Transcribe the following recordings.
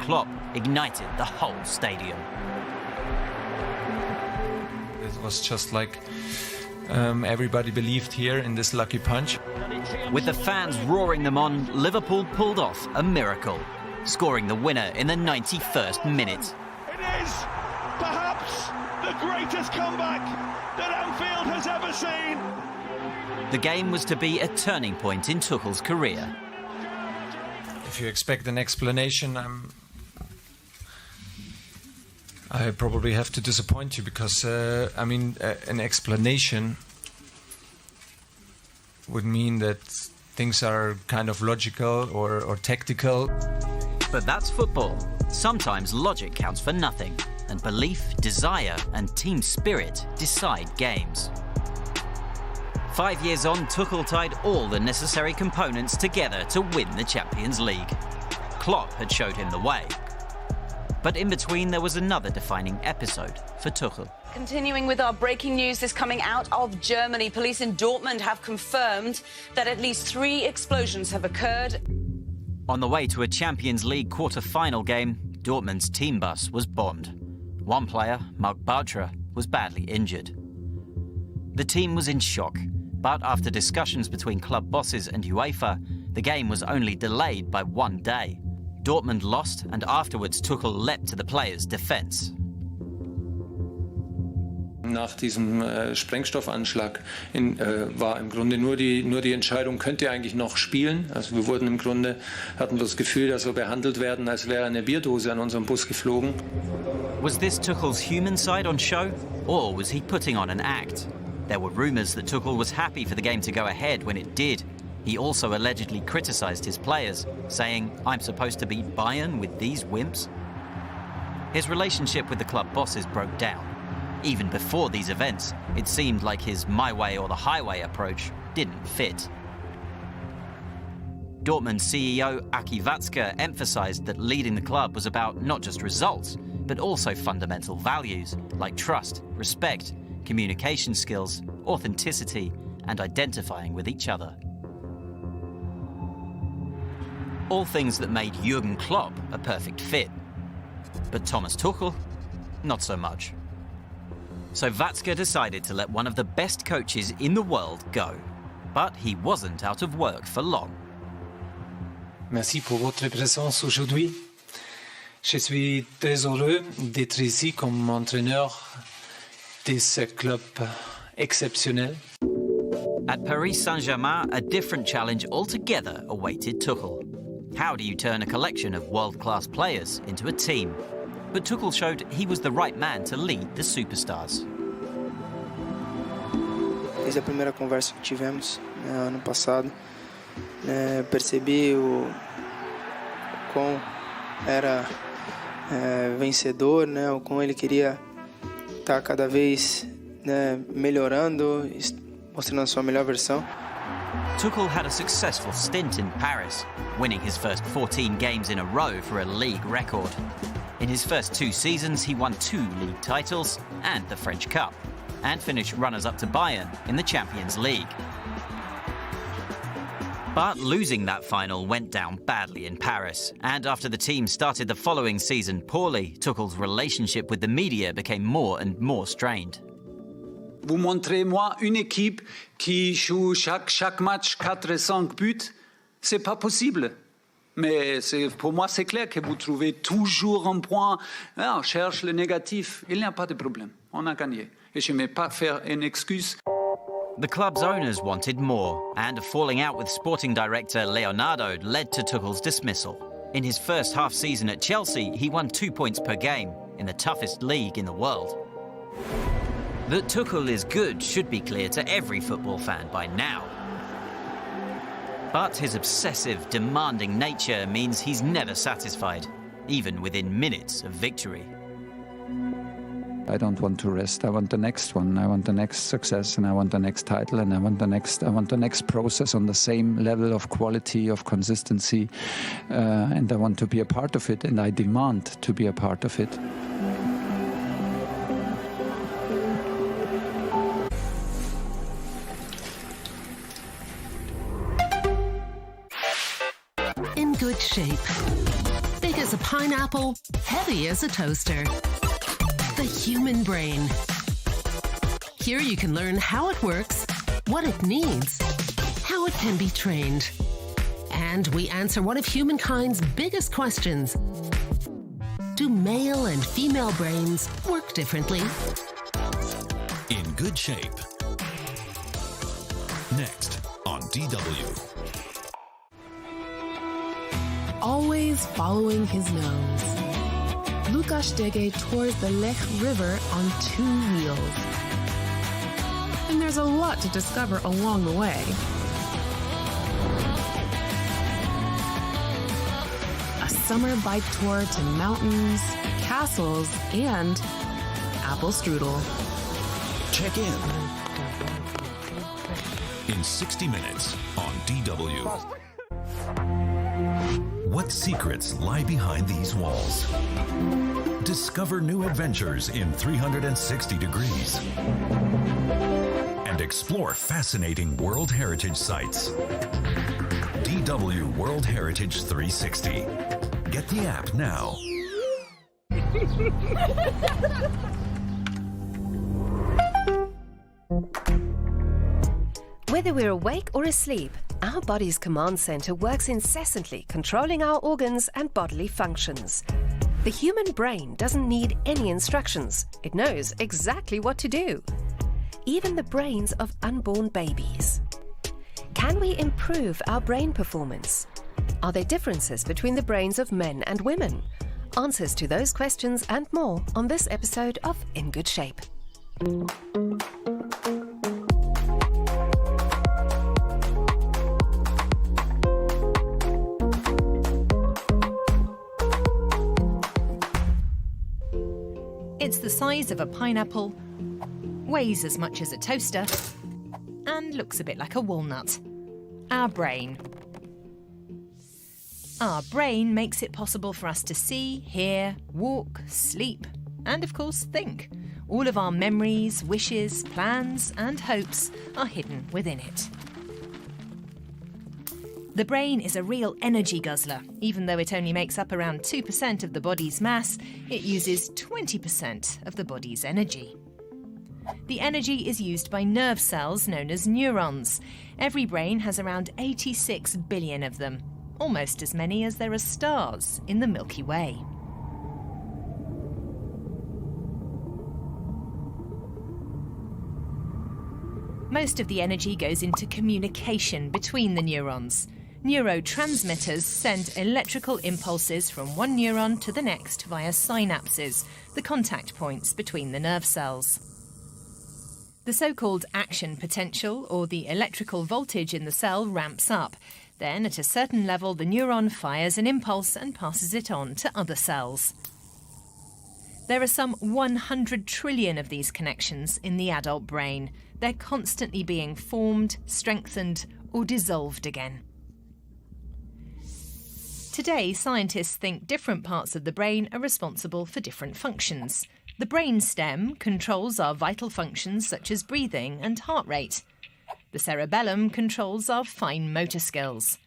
Klopp ignited the whole stadium. It was just like everybody believed here in this lucky punch. With the fans roaring them on, Liverpool pulled off a miracle, scoring the winner in the 91st minute. It is perhaps the greatest comeback that Anfield has ever seen. The game was to be a turning point in Tuchel's career. If you expect an explanation, I probably have to disappoint you because, an explanation would mean that things are kind of logical or tactical. But that's football. Sometimes logic counts for nothing, and belief, desire, and team spirit decide games. 5 years on, Tuchel tied all the necessary components together to win the Champions League. Klopp had showed him the way. But in between, there was another defining episode for Tuchel. Continuing with our breaking news, this coming out of Germany. Police in Dortmund have confirmed that at least 3 explosions have occurred. On the way to a Champions League quarter-final game, Dortmund's team bus was bombed. One player, Marc Bartra, was badly injured. The team was in shock, but after discussions between club bosses and UEFA, the game was only delayed by 1 day. Dortmund lost, and afterwards Tuchel leapt to the players' defence. Nach diesem Sprengstoffanschlag war im Grunde nur die Entscheidung, könnte er eigentlich noch spielen. Also wir hatten das Gefühl, dass wir behandelt werden, als wäre eine Bierdose an unserem Bus geflogen. Was this Tuchel's human side on show, or was he putting on an act? There were rumours that Tuchel was happy for the game to go ahead when it did. He also allegedly criticised his players, saying, "I'm supposed to beat Bayern with these wimps?" His relationship with the club bosses broke down. Even before these events, it seemed like his my way or the highway approach didn't fit. Dortmund CEO Aki Watzke emphasised that leading the club was about not just results, but also fundamental values like trust, respect, communication skills, authenticity, and identifying with each other. All things that made Jurgen Klopp a perfect fit. But Thomas Tuchel, not so much. So Watzke decided to let one of the best coaches in the world go. But he wasn't out of work for long. Merci pour votre présence aujourd'hui. Je suis très heureux d'être ici comme entraîneur de ce club exceptionnel. At Paris Saint-Germain, a different challenge altogether awaited Tuchel. How do you turn a collection of world-class players into a team? But Tuchel showed he was the right man to lead the superstars. Desde a primeira conversa que tivemos ano passado, percebi o quão era vencedor, o quão ele queria estar cada vez melhorando, mostrando a sua melhor versão. Tuchel had a successful stint in Paris, winning his first 14 games in a row for a league record. In his first 2 seasons, he won 2 league titles and the French Cup, and finished runners-up to Bayern in the Champions League. But losing that final went down badly in Paris, and after the team started the following season poorly, Tuchel's relationship with the media became more and more strained. Vous montrez-moi une équipe qui joue chaque match 4 et 5 buts, c'est pas possible. Mais pour moi, c'est clair que vous trouvez toujours un point. On cherche le négatif. Il n'y a pas de problème. On a gagné. Et je ne vais pas faire une excuse. The club's owners wanted more, and a falling out with sporting director Leonardo led to Tuchel's dismissal. In his first half season at Chelsea, he won 2 points per game in the toughest league in the world. That Tuchel is good should be clear to every football fan by now. But his obsessive, demanding nature means he's never satisfied, even within minutes of victory. I don't want to rest. I want the next one. I want the next success, and I want the next title, and I want the next process on the same level of quality, of consistency, and I want to be a part of it, and I demand to be a part of it. In good shape. Big as a pineapple. pineapple, heavy as a toaster. The human brain. Here you can learn how it works, what it needs, how it can be trained. And we answer one of humankind's biggest questions. Do male and female brains work differently? In Good Shape. Next on DW. Always following his nose. Lukas Dege tours the Lech River on 2 wheels. And there's a lot to discover along the way. A summer bike tour to mountains, castles, and apple strudel. Check in 60 minutes on DW. What secrets lie behind these walls? Discover new adventures in 360 degrees. And explore fascinating World Heritage sites. DW World Heritage 360. Get the app now. Whether we're awake or asleep, our body's command center works incessantly, controlling our organs and bodily functions. The human brain doesn't need any instructions. It knows exactly what to do. Even the brains of unborn babies. Can we improve our brain performance? Are there differences between the brains of men and women? Answers to those questions and more on this episode of In Good Shape. It's the size of a pineapple, weighs as much as a toaster, and looks a bit like a walnut. Our brain. Our brain makes it possible for us to see, hear, walk, sleep, and of course think. All of our memories, wishes, plans, and hopes are hidden within it. The brain is a real energy guzzler. Even though it only makes up around 2% of the body's mass, it uses 20% of the body's energy. The energy is used by nerve cells known as neurons. Every brain has around 86 billion of them, almost as many as there are stars in the Milky Way. Most of the energy goes into communication between the neurons. Neurotransmitters send electrical impulses from one neuron to the next via synapses, the contact points between the nerve cells. The so-called action potential, or the electrical voltage in the cell, ramps up. Then, at a certain level, the neuron fires an impulse and passes it on to other cells. There are some 100 trillion of these connections in the adult brain. They're constantly being formed, strengthened, or dissolved again. Today, scientists think different parts of the brain are responsible for different functions. The brainstem controls our vital functions such as breathing and heart rate. The cerebellum controls our fine motor skills.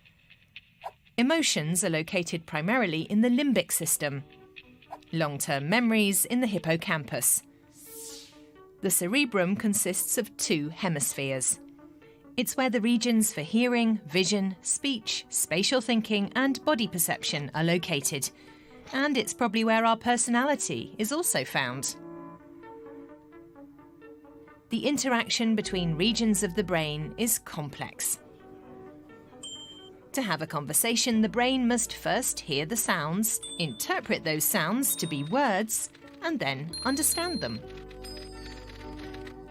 Emotions are located primarily in the limbic system. Long-term memories in the hippocampus. The cerebrum consists of 2 hemispheres. It's where the regions for hearing, vision, speech, spatial thinking and body perception are located. And it's probably where our personality is also found. The interaction between regions of the brain is complex. To have a conversation, the brain must first hear the sounds, interpret those sounds to be words, and then understand them.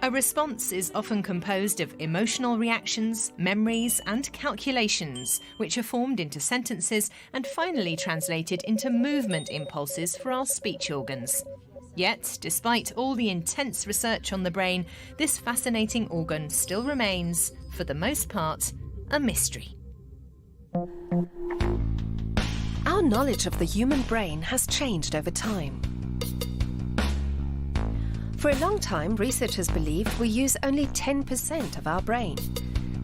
A response is often composed of emotional reactions, memories, and calculations, which are formed into sentences and finally translated into movement impulses for our speech organs. Yet, despite all the intense research on the brain, this fascinating organ still remains, for the most part, a mystery. Our knowledge of the human brain has changed over time. For a long time, researchers believed we use only 10% of our brain.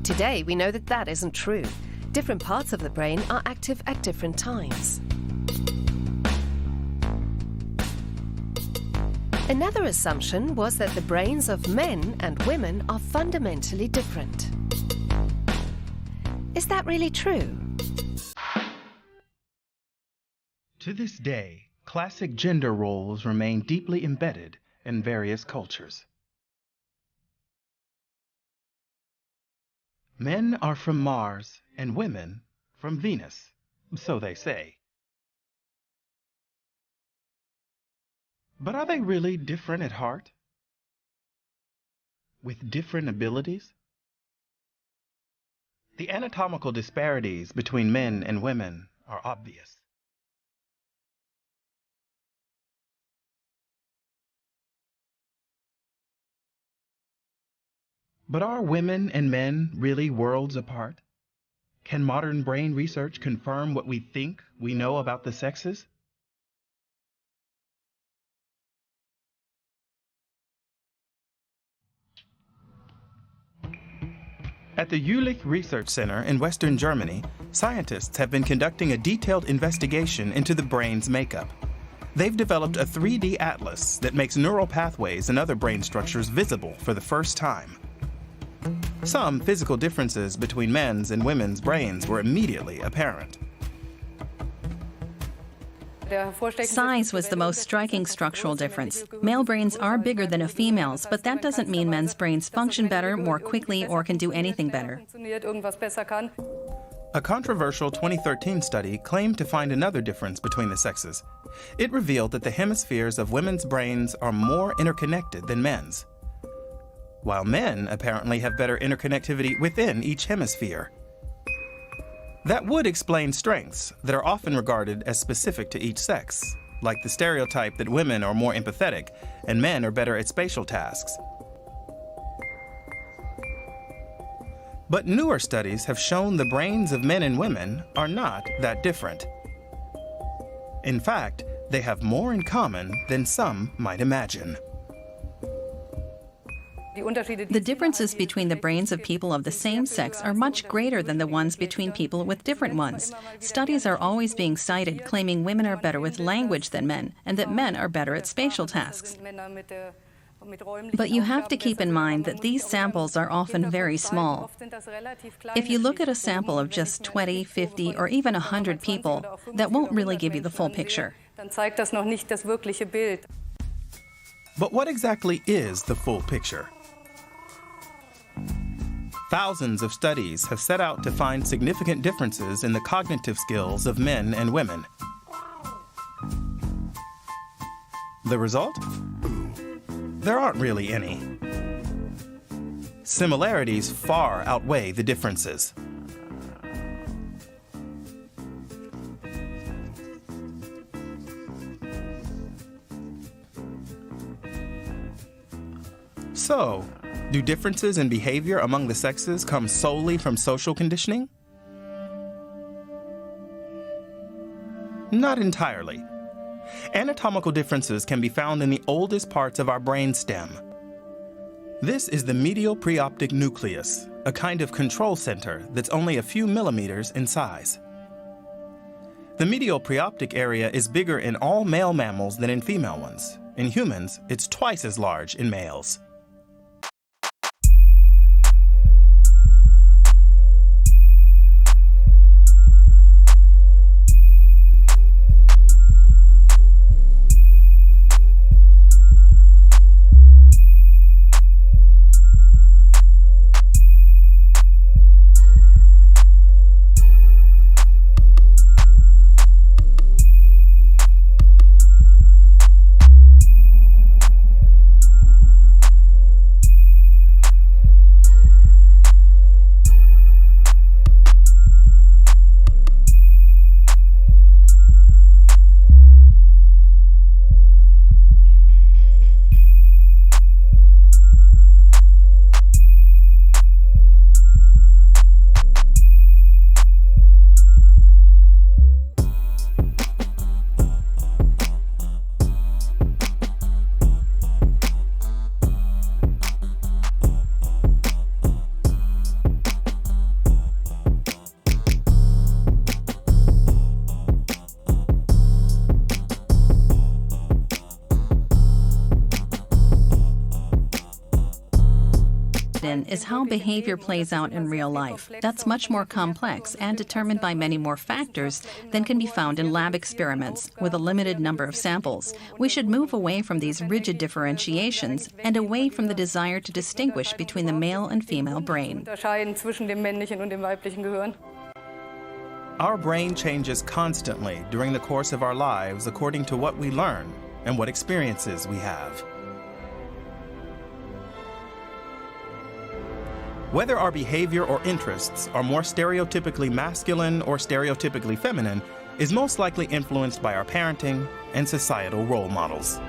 Today, we know that that isn't true. Different parts of the brain are active at different times. Another assumption was that the brains of men and women are fundamentally different. Is that really true? To this day, classic gender roles remain deeply embedded in various cultures. Men are from Mars and women from Venus, so they say. But are they really different at heart? With different abilities? The anatomical disparities between men and women are obvious. But are women and men really worlds apart? Can modern brain research confirm what we think we know about the sexes? At the Jülich Research Center in Western Germany, scientists have been conducting a detailed investigation into the brain's makeup. They've developed a 3D atlas that makes neural pathways and other brain structures visible for the first time. Some physical differences between men's and women's brains were immediately apparent. Size was the most striking structural difference. Male brains are bigger than a female's, but that doesn't mean men's brains function better, more quickly, or can do anything better. A controversial 2013 study claimed to find another difference between the sexes. It revealed that the hemispheres of women's brains are more interconnected than men's, while men apparently have better interconnectivity within each hemisphere. That would explain strengths that are often regarded as specific to each sex, like the stereotype that women are more empathetic and men are better at spatial tasks. But newer studies have shown the brains of men and women are not that different. In fact, they have more in common than some might imagine. The differences between the brains of people of the same sex are much greater than the ones between people with different ones. Studies are always being cited claiming women are better with language than men, and that men are better at spatial tasks. But you have to keep in mind that these samples are often very small. If you look at a sample of just 20, 50, or even 100 people, that won't really give you the full picture. But what exactly is the full picture? Thousands of studies have set out to find significant differences in the cognitive skills of men and women. The result? There aren't really any. Similarities far outweigh the differences. So, do differences in behavior among the sexes come solely from social conditioning? Not entirely. Anatomical differences can be found in the oldest parts of our brainstem. This is the medial preoptic nucleus, a kind of control center that's only a few millimeters in size. The medial preoptic area is bigger in all male mammals than in female ones. In humans, it's twice as large in males. in is how behavior plays out in real life. That's much more complex and determined by many more factors than can be found in lab experiments with a limited number of samples. We should move away from these rigid differentiations and away from the desire to distinguish between the male and female brain. Our brain changes constantly during the course of our lives according to what we learn and what experiences we have. Whether our behavior or interests are more stereotypically masculine or stereotypically feminine is most likely influenced by our parenting and societal role models.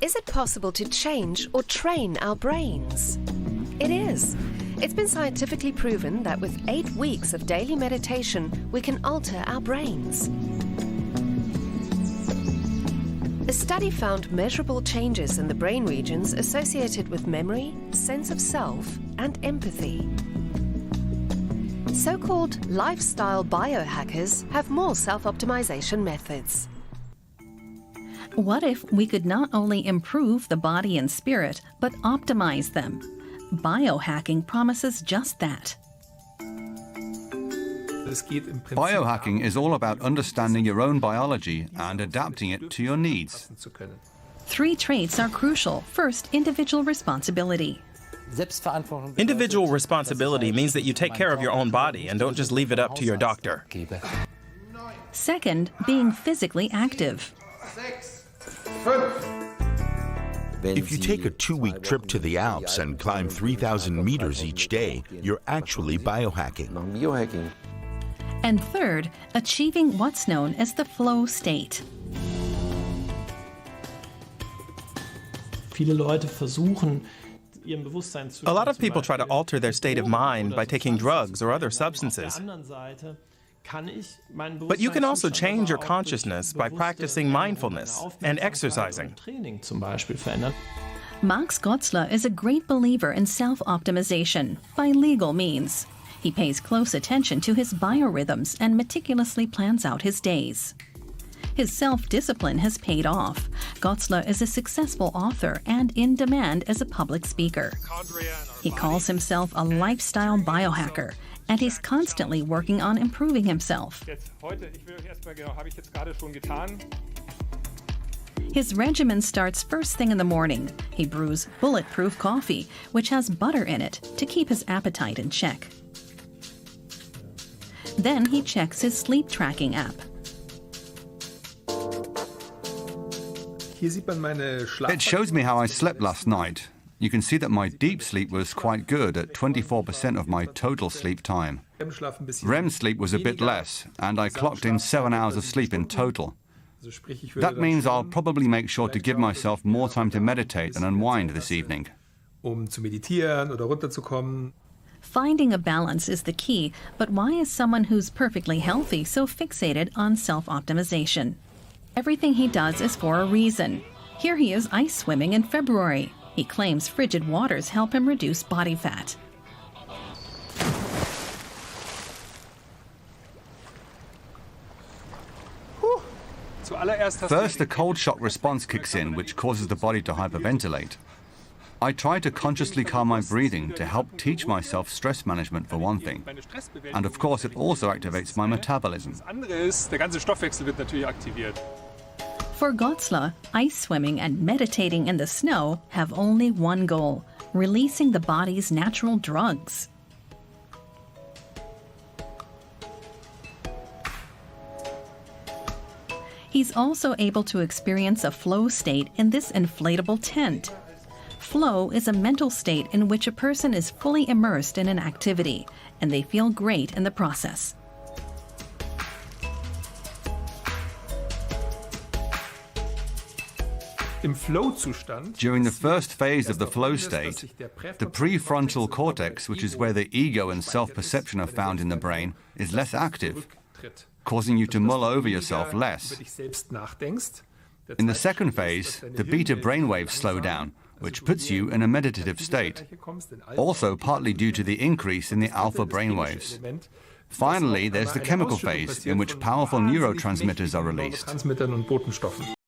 Is it possible to change or train our brains? It is. It's been scientifically proven that with 8 weeks of daily meditation, we can alter our brains. A study found measurable changes in the brain regions associated with memory, sense of self, and empathy. So-called lifestyle biohackers have more self-optimization methods. What if we could not only improve the body and spirit, but optimize them? Biohacking promises just that. Biohacking is all about understanding your own biology and adapting it to your needs. 3 traits are crucial. First, individual responsibility. Individual responsibility means that you take care of your own body and don't just leave it up to your doctor. Second, being physically active. If you take a 2-week trip to the Alps and climb 3,000 meters each day, you're actually biohacking. And third, achieving what's known as the flow state. A lot of people try to alter their state of mind by taking drugs or other substances. But you can also change your consciousness by practicing mindfulness and exercising. Max Gotzler is a great believer in self-optimization by legal means. He pays close attention to his biorhythms and meticulously plans out his days. His self-discipline has paid off. Gotzler is a successful author and in demand as a public speaker. He calls himself a lifestyle biohacker, and he's constantly working on improving himself. His regimen starts first thing in the morning. He brews bulletproof coffee, which has butter in it, to keep his appetite in check. Then he checks his sleep tracking app. It shows me how I slept last night. You can see that my deep sleep was quite good at 24% of my total sleep time. REM sleep was a bit less, and I clocked in 7 hours of sleep in total. That means I'll probably make sure to give myself more time to meditate and unwind this evening. Finding a balance is the key, but why is someone who's perfectly healthy so fixated on self-optimization? Everything he does is for a reason. Here he is ice swimming in February. He claims frigid waters help him reduce body fat. First, the cold shock response kicks in, which causes the body to hyperventilate. I try to consciously calm my breathing to help teach myself stress management, for one thing. And of course, it also activates my metabolism. For Gotzler, ice swimming and meditating in the snow have only one goal: releasing the body's natural drugs. He's also able to experience a flow state in this inflatable tent. Flow is a mental state in which a person is fully immersed in an activity, and they feel great in the process. During the first phase of the flow state, the prefrontal cortex, which is where the ego and self-perception are found in the brain, is less active, causing you to mull over yourself less. In the second phase, the beta brainwaves slow down, which puts you in a meditative state, also partly due to the increase in the alpha brainwaves. Finally, there's the chemical phase, in which powerful neurotransmitters are released.